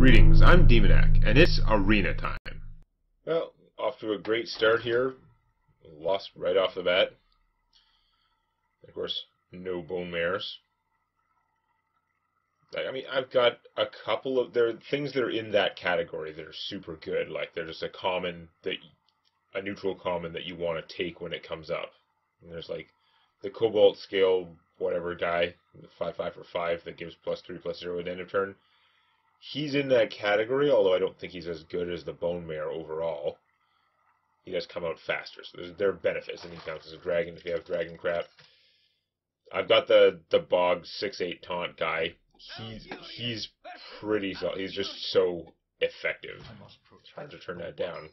Greetings, I'm Demonac, and it's arena time. Well, off to a great start here. Lost right off the bat. Of course, no bone mares. I mean, I've got a couple of things that are in that category that are super good. Like they're just a neutral common that you want to take when it comes up. And there's like the Cobalt Scale whatever guy, the 5/5 for 5 that gives +3/+0 at end of turn. He's in that category, although I don't think he's as good as the Bone Mare overall. He does come out faster, so there are benefits, and he counts as a dragon if you have dragon crap. I've got the Bog 6/8 taunt guy. He's pretty solid. He's just so effective. It's hard to turn that down.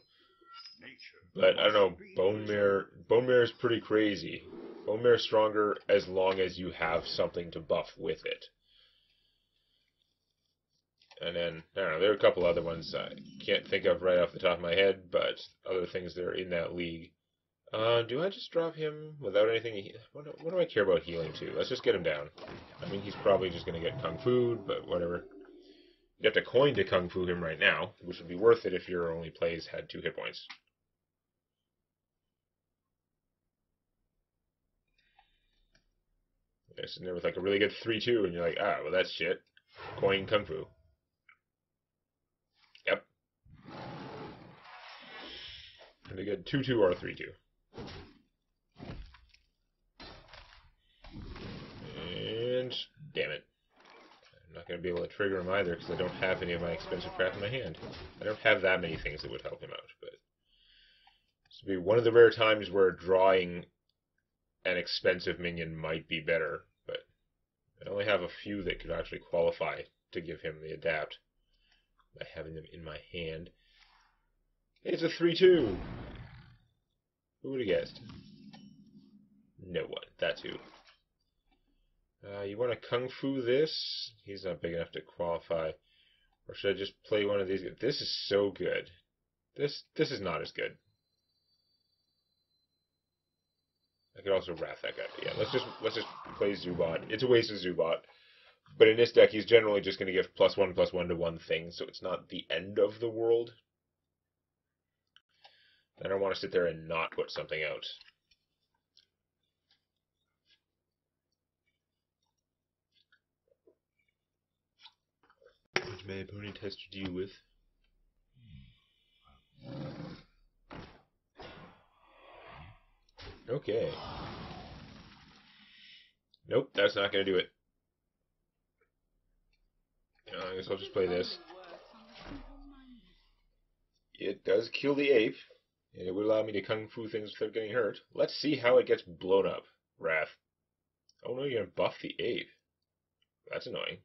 But I don't know, Bone Mare is pretty crazy. Bone Mare is stronger as long as you have something to buff with it. And then, I don't know, there are a couple other ones I can't think of right off the top of my head, but other things that are in that league. Do I just drop him without anything? What do I care about healing to? Let's just get him down. I mean, he's probably just going to get Kung Fu, but whatever. You have to coin to Kung Fu him right now, which would be worth it if your only plays had 2 hit points. You're sitting there with like a really good 3/2, and you're like, ah, well that's shit. Coin Kung Fu. Yep. And a good 2/2 or a 3/2. And damn it. I'm not going to be able to trigger him either because I don't have any of my expensive crap in my hand. I don't have that many things that would help him out, but this would be one of the rare times where drawing an expensive minion might be better, but I only have a few that could actually qualify to give him the adapt by having them in my hand. It's a 3/2! Who would have guessed? No one. That's who. You want to Kung Fu this? He's not big enough to qualify. Or should I just play one of these? This is so good. This is not as good. I could also Wrath that guy. But yeah, let's just play Zubot. It's a waste of Zubot. But in this deck, he's generally just going to give +1/+1 to one thing, so it's not the end of the world. I don't want to sit there and not put something out. Which my opponent has to deal with. Okay. Nope, that's not going to do it. I guess I'll just play this. It does kill the ape, and it would allow me to Kung Fu things without getting hurt. Let's see how it gets blown up. Wrath. Oh no, you're going to buff the ape. That's annoying.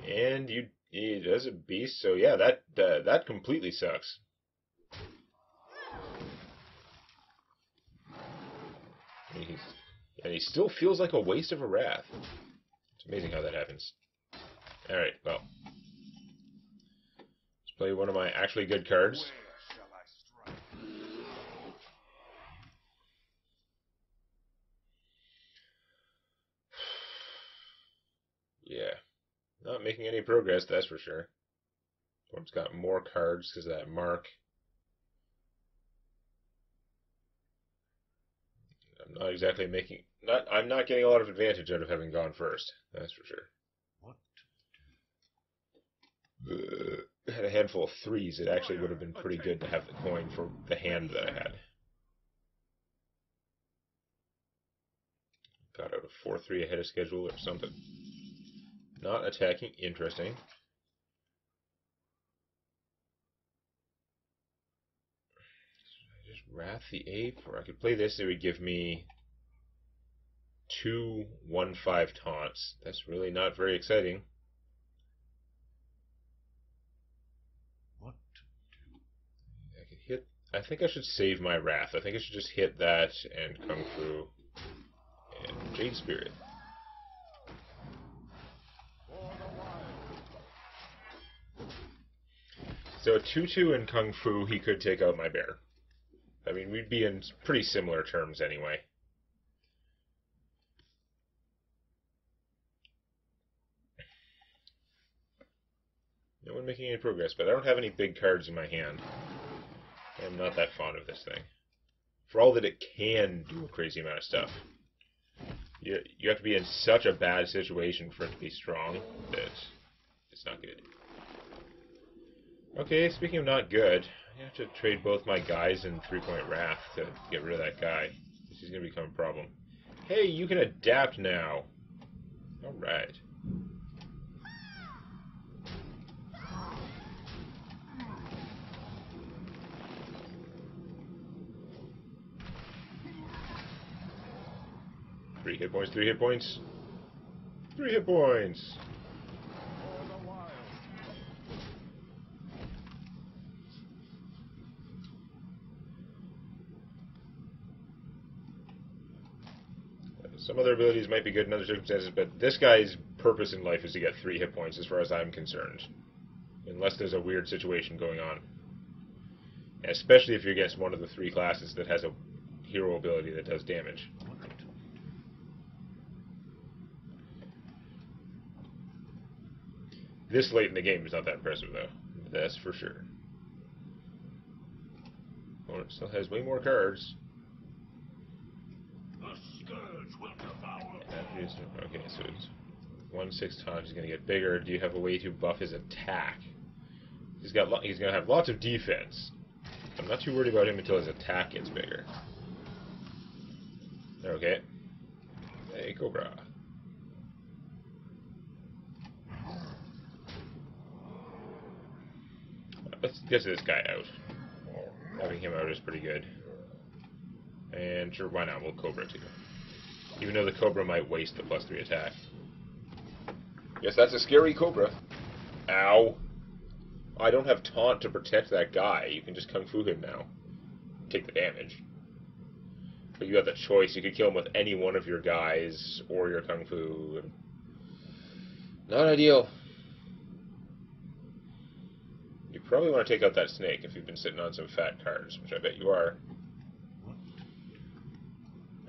And it does a beast, so yeah, that completely sucks. And he still feels like a waste of a Wrath. It's amazing how that happens. Alright, well. Let's play one of my actually good cards. Yeah. Not making any progress, that's for sure. One's got more cards because of that mark. I'm not exactly making... I'm not getting a lot of advantage out of having gone first, that's for sure. What to do? Had a handful of 3s, it actually would have been pretty good to have the coin for the hand that I had. Got out a 4/3 ahead of schedule or something. Not attacking, interesting. Just Wrath the Ape, or I could play this, it would give me 2 1/5 taunts. That's really not very exciting. What to do? I could hit. I think I should save my Wrath. I think I should just hit that and Kung Fu and Jade Spirit. So a 2/2 in Kung Fu, he could take out my bear. I mean, we'd be in pretty similar terms anyway. making any progress, but I don't have any big cards in my hand. I'm not that fond of this thing. For all that it can do a crazy amount of stuff. You have to be in such a bad situation for it to be strong that it's not good. Okay, speaking of not good, I have to trade both my guys in 3-point Wrath to get rid of that guy. He's going to become a problem. Hey, you can adapt now. Alright. Three hit points, 3 hit points. 3 hit points. Some other abilities might be good in other circumstances, but this guy's purpose in life is to get 3 hit points as far as I'm concerned. Unless there's a weird situation going on. Especially if you're against one of the 3 classes that has a hero ability that does damage. This late in the game is not that impressive, though. That's for sure. Opponent still has way more cards. Okay, so it's 1/6 times. He's going to get bigger. Do you have a way to buff his attack? He's going to have lots of defense. I'm not too worried about him until his attack gets bigger. Okay. Hey, Cobra. Let's get this guy out. Having him out is pretty good. And sure, why not? We'll Cobra too. Even though the Cobra might waste the +3 attack. Yes, that's a scary Cobra. Ow. I don't have taunt to protect that guy. You can just Kung Fu him now. Take the damage. But you have the choice. You could kill him with any one of your guys or your Kung Fu. Not ideal. You probably want to take out that snake if you've been sitting on some fat cards, which I bet you are.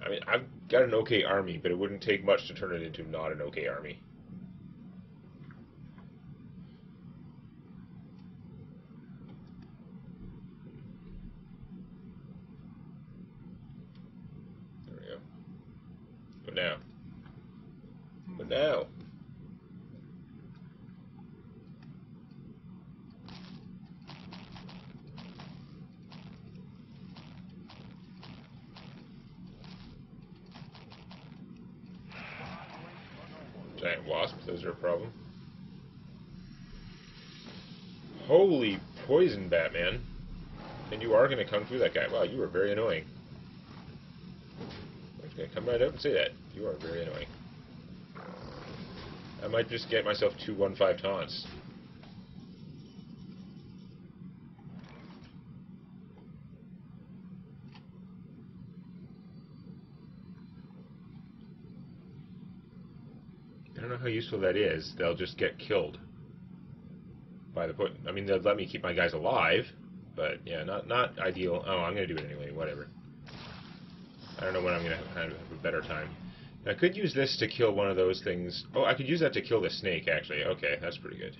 I mean, I've got an okay army, but it wouldn't take much to turn it into not an okay army. There we go. But now. But now. Giant wasps, those are a problem. Holy poison, Batman. And you are going to Kung Fu that guy. Wow, you are very annoying. I'm just going to come right out and say that. You are very annoying. I might just get myself 2 1/5 taunts. I don't know how useful that is. They'll just get killed by the put. I mean, they'll let me keep my guys alive, but yeah, not ideal. Oh, I'm gonna do it anyway. Whatever. I don't know when I'm gonna have a better time. I could use this to kill one of those things. Oh, I could use that to kill the snake. Actually, okay, that's pretty good.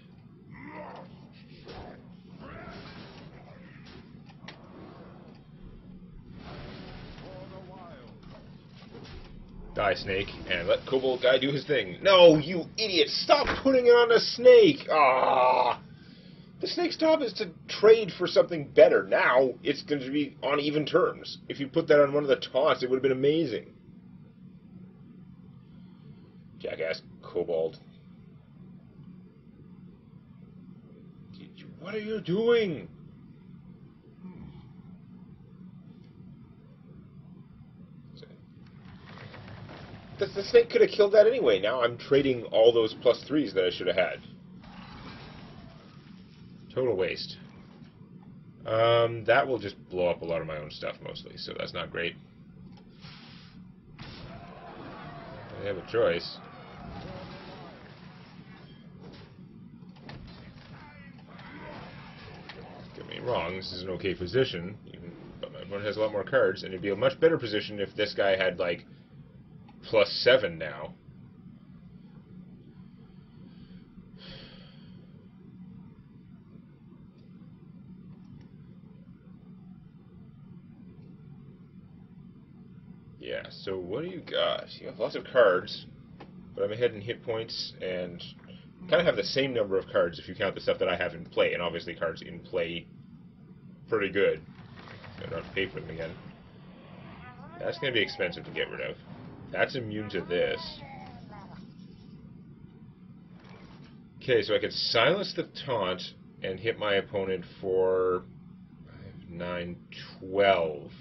Die, snake, and let Kobold guy do his thing. No, you idiot! Stop putting it on the snake! Ah! The snake's job is to trade for something better. Now, it's going to be on even terms. If you put that on one of the taunts, it would have been amazing. Jackass Kobold. What are you doing? The snake could have killed that anyway. Now I'm trading all those +3s that I should have had. Total waste. That will just blow up a lot of my own stuff mostly, so that's not great. I have a choice. Don't get me wrong, this is an okay position, but my opponent has a lot more cards, and it'd be a much better position if this guy had, like, +7 now. Yeah, so what do you got? You have lots of cards, but I'm ahead in hit points and kind of have the same number of cards if you count the stuff that I have in play, and obviously cards in play pretty good. So I don't have to pay for them again. That's going to be expensive to get rid of. That's immune to this. Okay, so I could silence the taunt and hit my opponent for 5, 9, 12.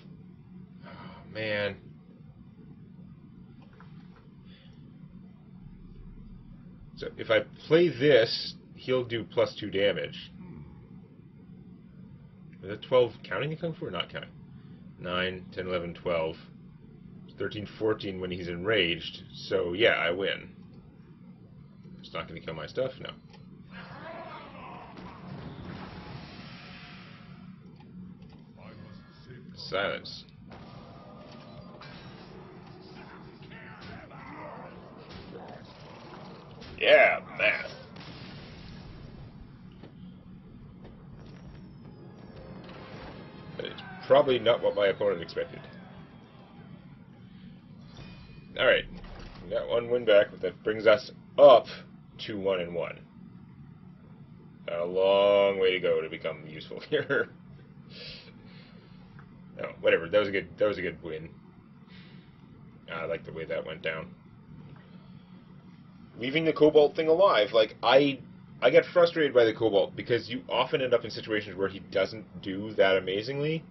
Oh, man. So if I play this, he'll do +2 damage. Is that 12 counting the Kung Fu or not counting? 9, 10, 11, 12. 13, 14 when he's enraged. So yeah, I win. It's not going to kill my stuff? No. Silence. Yeah, math. But it's probably not what my opponent expected. Alright. We got one win back, but that brings us up to 1-1. Got a long way to go to become useful here. No, whatever. That was a good win. I like the way that went down. Leaving the Cobalt thing alive, like I get frustrated by the Cobalt because you often end up in situations where he doesn't do that amazingly,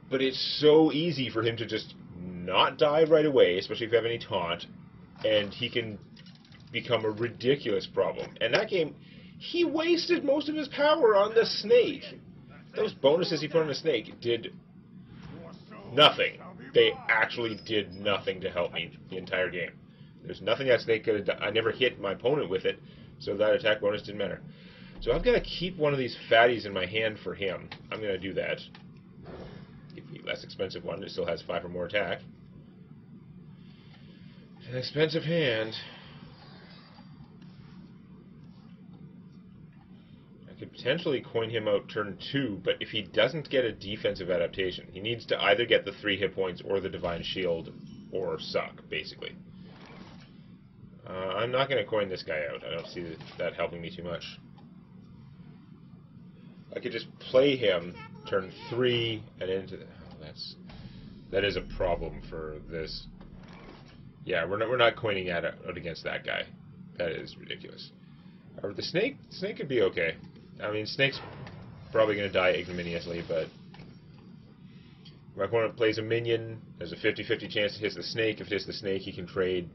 but it's so easy for him to just not die right away, especially if you have any taunt, and he can become a ridiculous problem. And that game, he wasted most of his power on the snake. Those bonuses he put on the snake did nothing. They actually did nothing to help me the entire game. There's nothing that snake could have done. I never hit my opponent with it, so that attack bonus didn't matter. So I'm going to keep one of these fatties in my hand for him. I'm going to do that. Give me a less expensive one. It still has 5 or more attack. An expensive hand. I could potentially coin him out turn 2, but if he doesn't get a defensive adaptation, he needs to either get the 3 hit points or the Divine Shield or suck, basically. I'm not going to coin this guy out. I don't see that helping me too much. I could just play him turn 3 and into... Oh, that is a problem for this. Yeah, we're not coining that out against that guy. That is ridiculous. The snake could be okay. I mean, snake's probably going to die ignominiously, but my opponent plays a minion. There's a 50-50 chance it hits the snake. If it hits the snake, he can trade.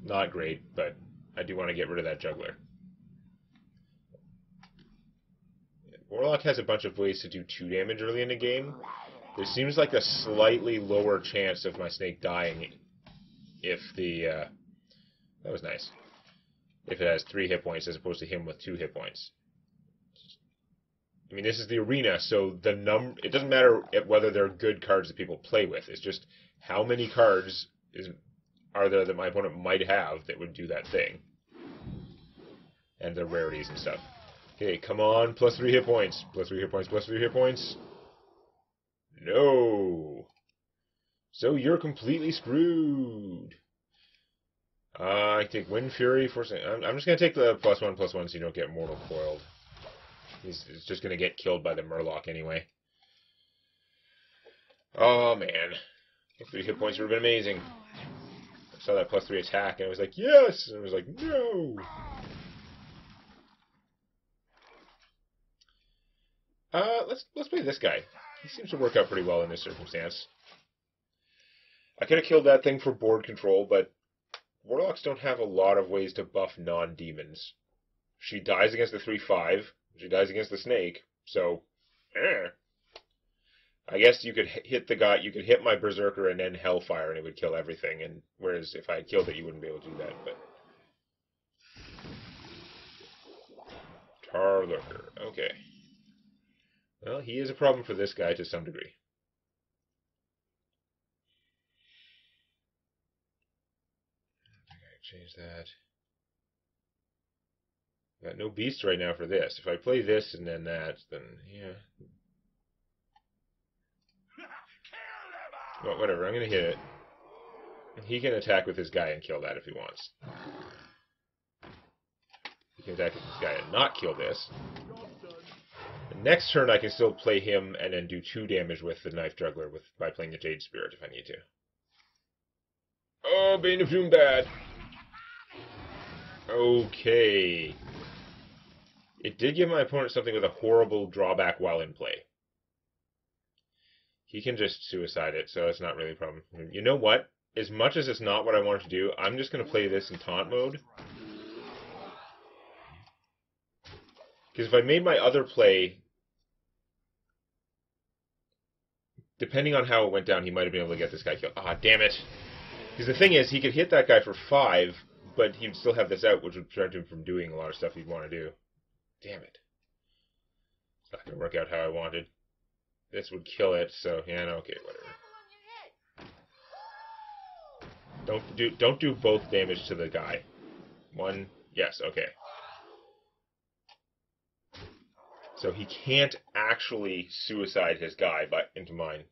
Not great, but I do want to get rid of that juggler. Warlock has a bunch of ways to do 2 damage early in the game. There seems like a slightly lower chance of my snake dying if the... that was nice. If it has 3 hit points as opposed to him with 2 hit points. I mean, this is the arena, so it doesn't matter whether they're good cards that people play with. It's just how many cards are there that my opponent might have that would do that thing. And their rarities and stuff. Okay, come on, +3 hit points. +3 hit points, +3 hit points. No. So you're completely screwed. I take Wind Fury for... I'm just going to take the +1/+1 so you don't get Mortal Coiled. He's just going to get killed by the Murloc anyway. Oh, man. 3 hit points would have been amazing. I saw that +3 attack, and I was like, yes! And I was like, no! Let's play this guy. He seems to work out pretty well in this circumstance. I could have killed that thing for board control, but Warlocks don't have a lot of ways to buff non-demons. She dies against the 3/5. She dies against the snake, so... I guess you could hit the guy, you could hit my Berserker and then Hellfire and it would kill everything, and whereas if I had killed it, you wouldn't be able to do that, but... Tarlurker, okay. Well, he is a problem for this guy to some degree. I think I can change that. Got no beasts right now for this. If I play this and then that, then yeah. Well, whatever, I'm going to hit it. He can attack with his guy and kill that if he wants. He can attack with his guy and not kill this. The next turn I can still play him and then do 2 damage with the Knife Juggler by playing the Jade Spirit if I need to. Oh, Bane of Doom bad. Okay. It did give my opponent something with a horrible drawback while in play. He can just suicide it, so that's not really a problem. You know what? As much as it's not what I wanted to do, I'm just going to play this in taunt mode. Because if I made my other play, depending on how it went down, he might have been able to get this guy killed. Ah, damn it. Because the thing is, he could hit that guy for 5, but he'd still have this out, which would prevent him from doing a lot of stuff he'd want to do. Damn it. It's not going to work out how I wanted. This would kill it, so, yeah, no, okay, whatever. Don't do both damage to the guy. 1, yes, okay. So he can't actually suicide his guy into mine.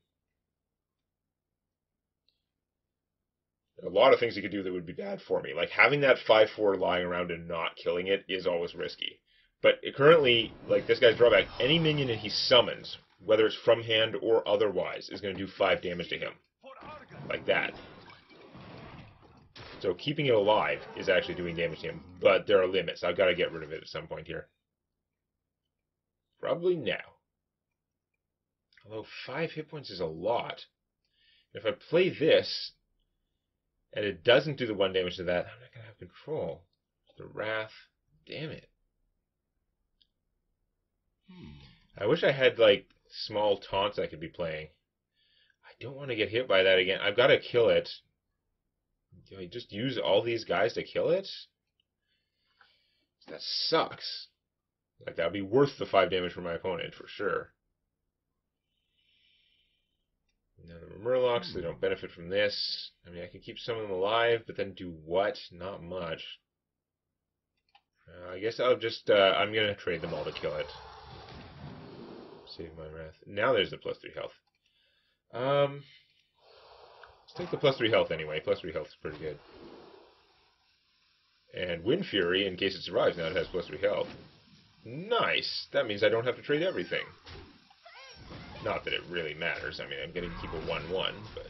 A lot of things he could do that would be bad for me. Like having that 5/4 lying around and not killing it is always risky. But currently, like this guy's drawback, any minion that he summons, whether it's from hand or otherwise, is going to do 5 damage to him. Like that. So keeping it alive is actually doing damage to him. But there are limits. I've got to get rid of it at some point here. Probably now. Although 5 hit points is a lot. If I play this, and it doesn't do the 1 damage to that, I'm not going to have control. The Wrath. Damn it. I wish I had, like, small taunts I could be playing. I don't want to get hit by that again. I've got to kill it. Do I just use all these guys to kill it? That sucks. Like, that would be worth the 5 damage for my opponent, for sure. Now the Murlocs, they don't benefit from this. I mean, I can keep some of them alive, but then do what? Not much. I guess I'll just, I'm going to trade them all to kill it. Save my wrath. Now there's the +3 health. Let's take the +3 health anyway. +3 health is pretty good. And Wind Fury, in case it survives now, it has +3 health. Nice! That means I don't have to trade everything. Not that it really matters. I mean, I'm going to keep a 1/1, but...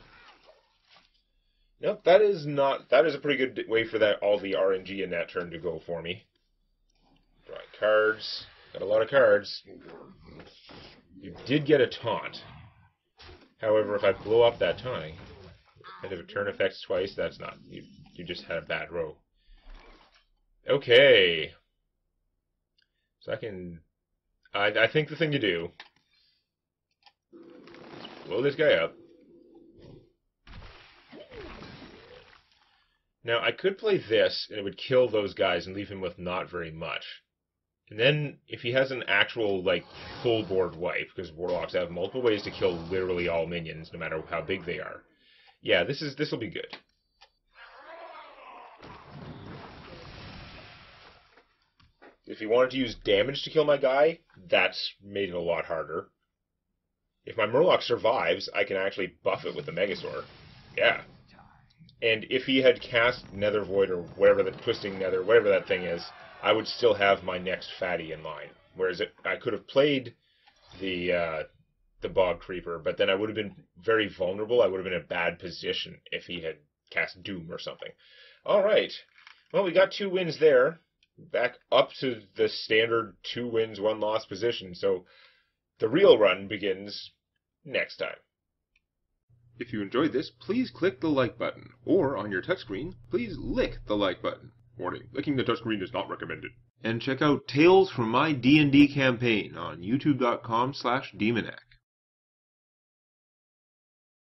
Nope, that is a pretty good way for all the RNG in that turn to go for me. Drawing cards. Got a lot of cards. You did get a taunt. However, if I blow up that taunt, and if a turn affects twice, that's not... You just had a bad row. Okay. So I can... I think the thing to do... blow this guy up. Now, I could play this, and it would kill those guys and leave him with not very much. And then, if he has an actual, like, full board wipe, because Warlocks have multiple ways to kill literally all minions, no matter how big they are. Yeah, this will be good. If he wanted to use damage to kill my guy, that's made it a lot harder. If my Murloc survives, I can actually buff it with the Megasaur. Yeah. And if he had cast Nether Void or whatever the Twisting Nether, whatever that thing is, I would still have my next fatty in line. Whereas I could have played the Bog Creeper, but then I would have been very vulnerable. I would have been in a bad position if he had cast Doom or something. All right. Well, we got 2 wins there. Back up to the standard 2 wins, 1 loss position. So the real run begins next time. If you enjoyed this, please click the like button, or on your touchscreen, please lick the like button. Warning, licking the touchscreen is not recommended. And check out Tales from My D&D Campaign on youtube.com/Demonac.